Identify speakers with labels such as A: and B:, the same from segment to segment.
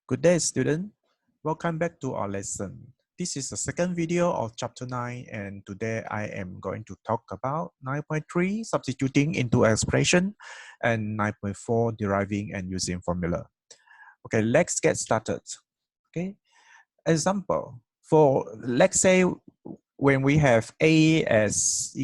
A: Good day, student. Welcome back to our lesson. This is the second video of chapter 9, and today I am going to talk about 9.3 substituting into expression and 9.4 deriving and using formula. Okay, let's get started. Okay, example for let's say when we have A as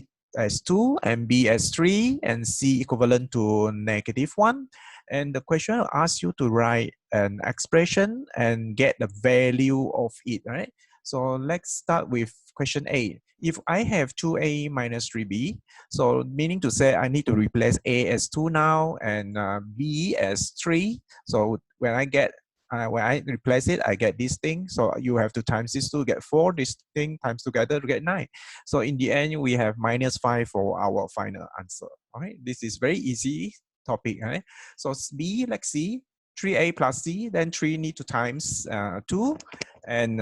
A: 2 and B as 3 and C equivalent to -1, and the question asks you to write an expression and get the value of it, right? So let's start with question A. If I have 2A minus 3B, so meaning to say I need to replace A as 2 now and B as 3. So when I replace it, I get this thing. So you have to times this to get 4, this thing times together to get 9. So in the end, we have -5 for our final answer. All right, this is very easy topic. Right? So B, let's see, 3A plus C, then 3 need to times 2, and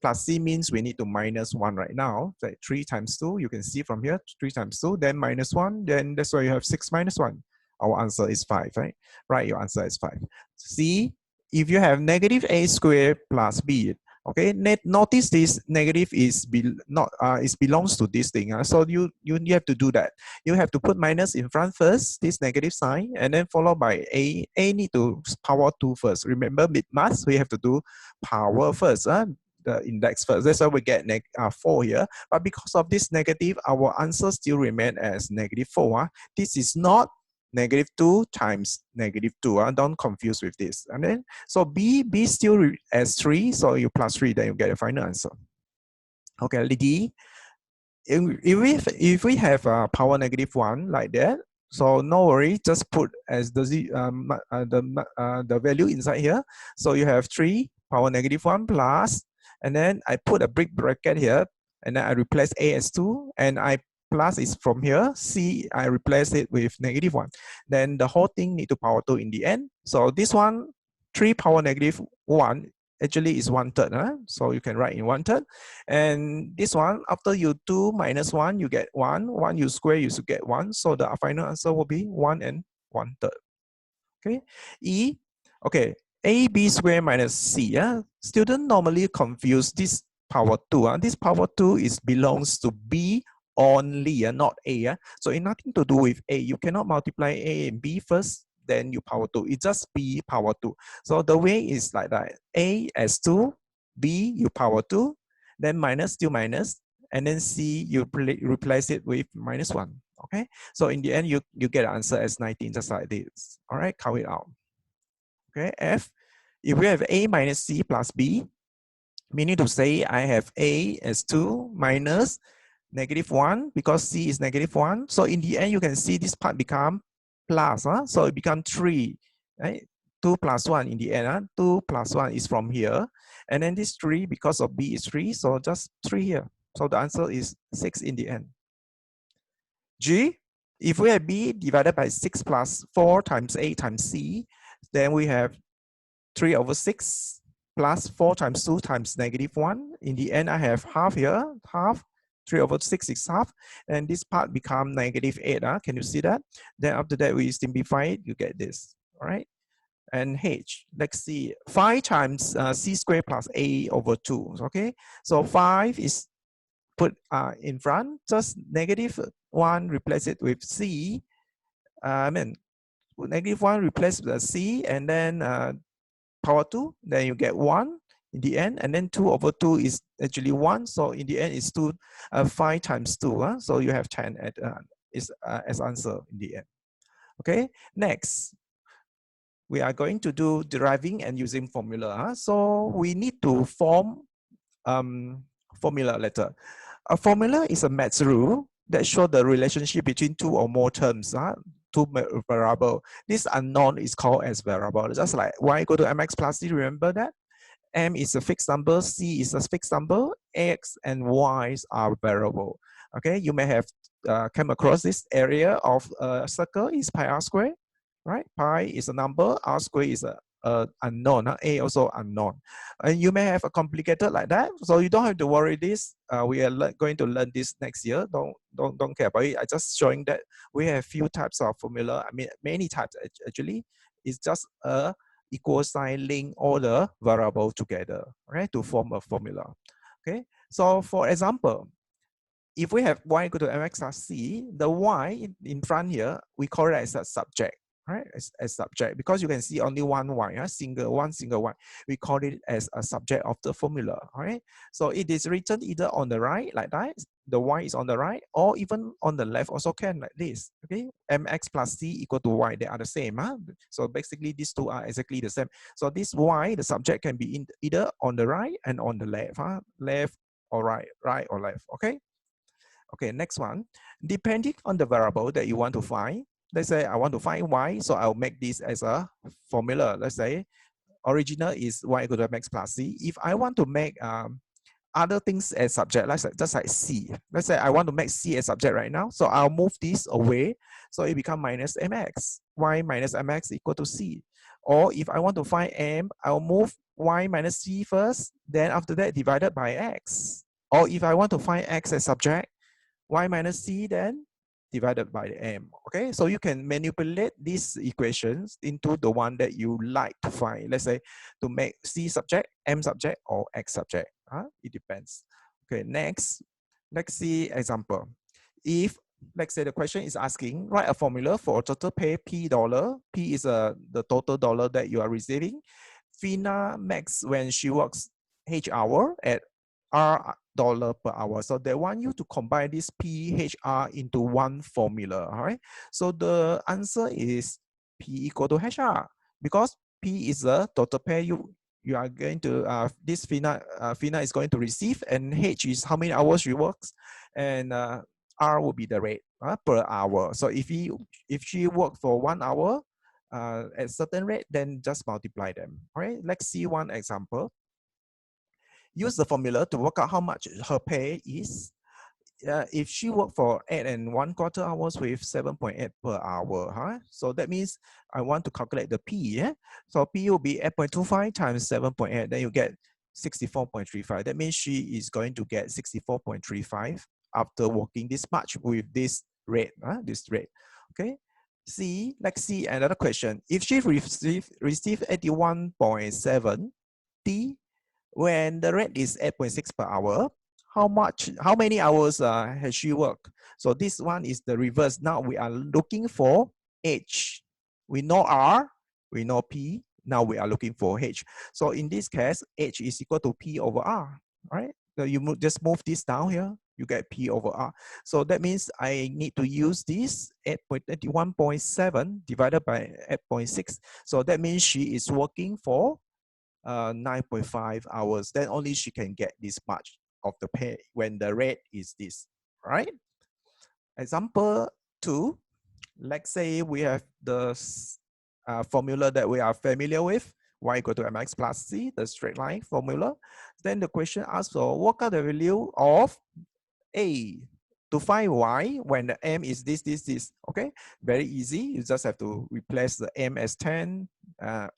A: plus C means we need to -1 right now. So 3 times 2, you can see from here, 3 times 2, then -1, then that's why you have 6 minus 1. Our answer is 5, right? Right, your answer is 5. C, if you have -a squared plus b, okay, notice this negative is belongs to this thing. So you have to do that. You have to put minus in front first, this negative sign, and then followed by a. A need to power 2 first. Remember, with math, we have to do power first. The index first. That's why we get 4 here. But because of this negative, our answer still remain as -4. This is not -2 times -2. Don't confuse with this. And then, so B still as 3. So you plus 3, then you get a final answer. Okay, D. If we have a power -1 like that, so no worry, just put as the value inside here. So you have 3 power -1 plus, and then I put a big bracket here, and then I replace A as 2, and I plus is from here. C, I replace it with -1. Then the whole thing need to power 2 in the end. So this one, 3 power -1, actually is 1/3. So you can write in 1/3. And this one, after you 2 minus 1, you get 1. 1 you square, you should get 1. So the final answer will be 1 and 1/3. Okay. E, okay. AB square minus C. Student normally confuse this power 2. This power 2 belongs to B only, not A. So it nothing to do with A. You cannot multiply A and B first, then you power 2. It's just B power 2. So the way is like that. A as 2, B you power 2, then minus, still minus, and then C you replace it with -1. Okay, so in the end you get an answer as 19, just like this. All right, count it out. Okay, F, if we have A minus C plus B, meaning to say I have A as 2 minus -1 because C is -1. So in the end, you can see this part become plus. So it becomes 3, right? 2 plus 1 in the end. 2 plus 1 is from here. And then this 3, because of B is 3, so just 3 here. So the answer is 6 in the end. G, if we have B divided by 6 plus 4 times A times C, then we have 3 over 6 plus 4 times 2 times -1. In the end, I have half here, half. 3 over 6 is half, and this part become -8. Can you see that? Then after that, we simplify it, you get this. All right. And H, let's see, 5 times C squared plus A over 2. Okay. So 5 is put in front, just -1, replace it with C. -1 replace the C, and then power 2, then you get 1 in the end, and then 2 over 2 is actually 1, so in the end it's 5 times 2, so you have 10 as answer in the end. Okay, next we are going to do deriving and using formula. So we need to form formula letter. A formula is a math rule that shows the relationship between 2 or more terms, 2 variable. This unknown is called as variable. Just like y go to mx plus c, remember that? M is a fixed number, C is a fixed number, X and Y are variable. Okay, you may have come across this area of a circle is pi r squared, right? Pi is a number, r squared is a unknown, A also unknown. And you may have a complicated like that, so you don't have to worry this. We are going to learn this next year. Don't care about it. I just showing that we have few types of formula. I mean, many types actually. It's just a equal sign link all the variable together, right, to form a formula. Okay, so for example, if we have y equal to mx plus c, the y in front here, we call it as a subject, right? As subject, because you can see only one y, single y. We call it as a subject of the formula, all right? So it is written either on the right, like that, the y is on the right, or even on the left also can, like this, okay? Mx plus c equal to y, they are the same, huh? So basically these two are exactly the same. So this y, the subject, can be in either on the right and on the left, huh? Left or right, right or left, okay? Okay, next one. Depending on the variable that you want to find, let's say I want to find y, so I'll make this as a formula. Let's say original is y equal to mx plus c. If I want to make other things as subject, let's say, just like c. Let's say I want to make c as subject right now, so I'll move this away, so it becomes minus mx. Y minus mx equal to c. Or if I want to find m, I'll move y minus c first, then after that divided by x. Or if I want to find x as subject, y minus c then divided by the m. Okay, so you can manipulate these equations into the one that you like to find. Let's say to make c subject, m subject, or x subject. It depends. Okay, next, let's see example. If let's say the question is asking, write a formula for total pay P dollar. P is the total dollar that you are receiving. Fina makes when she works H hour at R dollar per hour. So they want you to combine this PHR into one formula. All right. So the answer is P equal to HR, because P is the total pay you are going to this Fina is going to receive, and H is how many hours she works, and R will be the rate per hour. So if she works for 1 hour at certain rate, then just multiply them. All right. Let's see one example. Use the formula to work out how much her pay is. If she worked for 8 and 1/4 hours with 7.8 per hour, so that means I want to calculate the P. So P will be 8.25 times 7.8, then you get 64.35. That means she is going to get 64.35 after working this much with this rate. Okay. Let's see another question. If she receive 81.7 T when the rate is 8.6 per hour, how many hours has she worked? So this one is the reverse. Now we are looking for H. We know R, we know P. Now we are looking for H. So in this case, H is equal to P over R, right? So you just move this down here, you get P over R. So that means I need to use this 8.81.7 divided by 8.6. So that means she is working for 9.5 hours, then only she can get this much of the pay when the rate is this, right? Example 2, let's say we have the formula that we are familiar with, y equal to mx plus c, the straight line formula. Then the question asks for what are the value of a to find y when the m is this. Okay, very easy. You just have to replace the m as 10,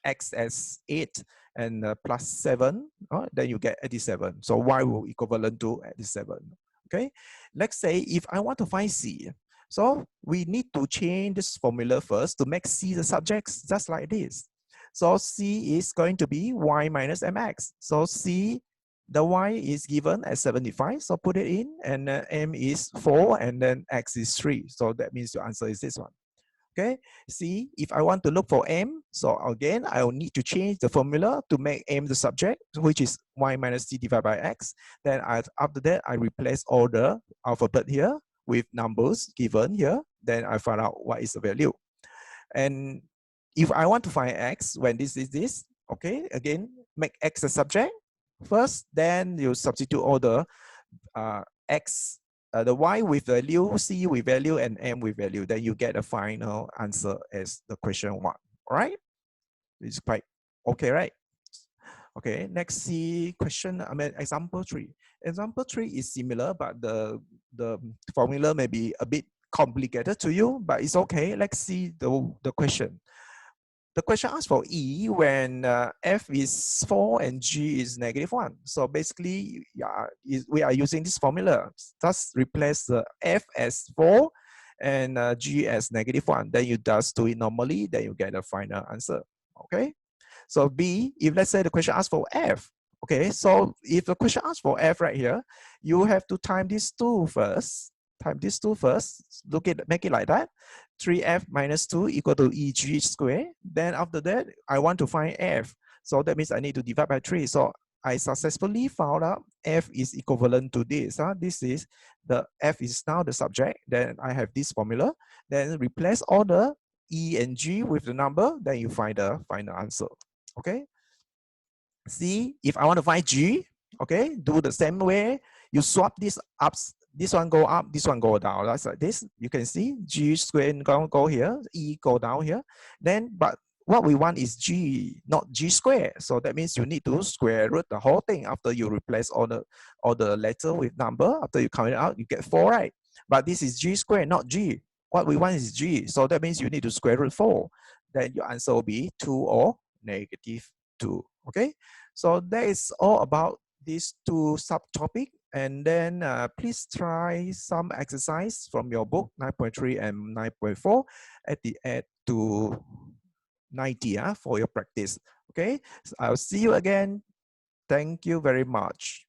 A: x as 8, and plus 7. Then you get 87. So y will equivalent to 87. Okay, let's say if I want to find c, so we need to change this formula first to make c the subjects, just like this. So c is going to be y minus mx. So c, the y is given as 75, so put it in, and m is 4, and then x is 3. So that means your answer is this one. Okay, see, if I want to look for m, so again, I will need to change the formula to make m the subject, which is y minus c divided by x. Then after that, I replace all the alphabet here with numbers given here. Then I find out what is the value. And if I want to find x when this is this, okay, again, make x a subject first, then you substitute all the x, the y with value, c with value, and m with value. Then you get a final answer as the question 1. All right, it's quite okay, right? Okay, next see question. Example 3. Example 3 is similar, but the formula may be a bit complicated to you, but it's okay. Let's see the question. The question asks for E when F is 4 and G is -1. So basically, we are using this formula. Just replace the F as 4 and G as -1. Then you just do it normally, then you get a final answer. Okay. So B, if let's say the question asks for F, okay, so if the question asks for F right here, you have to time these two first. Time these two first. Make it like that. 3F minus 2 equal to EG squared. Then after that, I want to find F. So that means I need to divide by 3. So I successfully found out F is equivalent to this. This is the F is now the subject. Then I have this formula. Then replace all the E and G with the number. Then you find the final answer. Okay. C, if I want to find G, okay, do the same way. You swap this up. This one go up, this one go down. That's like this. You can see G squared go here, E go down here. Then, but what we want is G, not G squared. So that means you need to square root the whole thing after you replace all the letter with number. After you count it out, you get 4, right? But this is G squared, not G. What we want is G. So that means you need to square root 4. Then your answer will be 2 or negative 2. Okay? So that is all about these two subtopics. And then please try some exercise from your book 9.3 and 9.4 at the end to 90 for your practice. Okay, so I'll see you again. Thank you very much.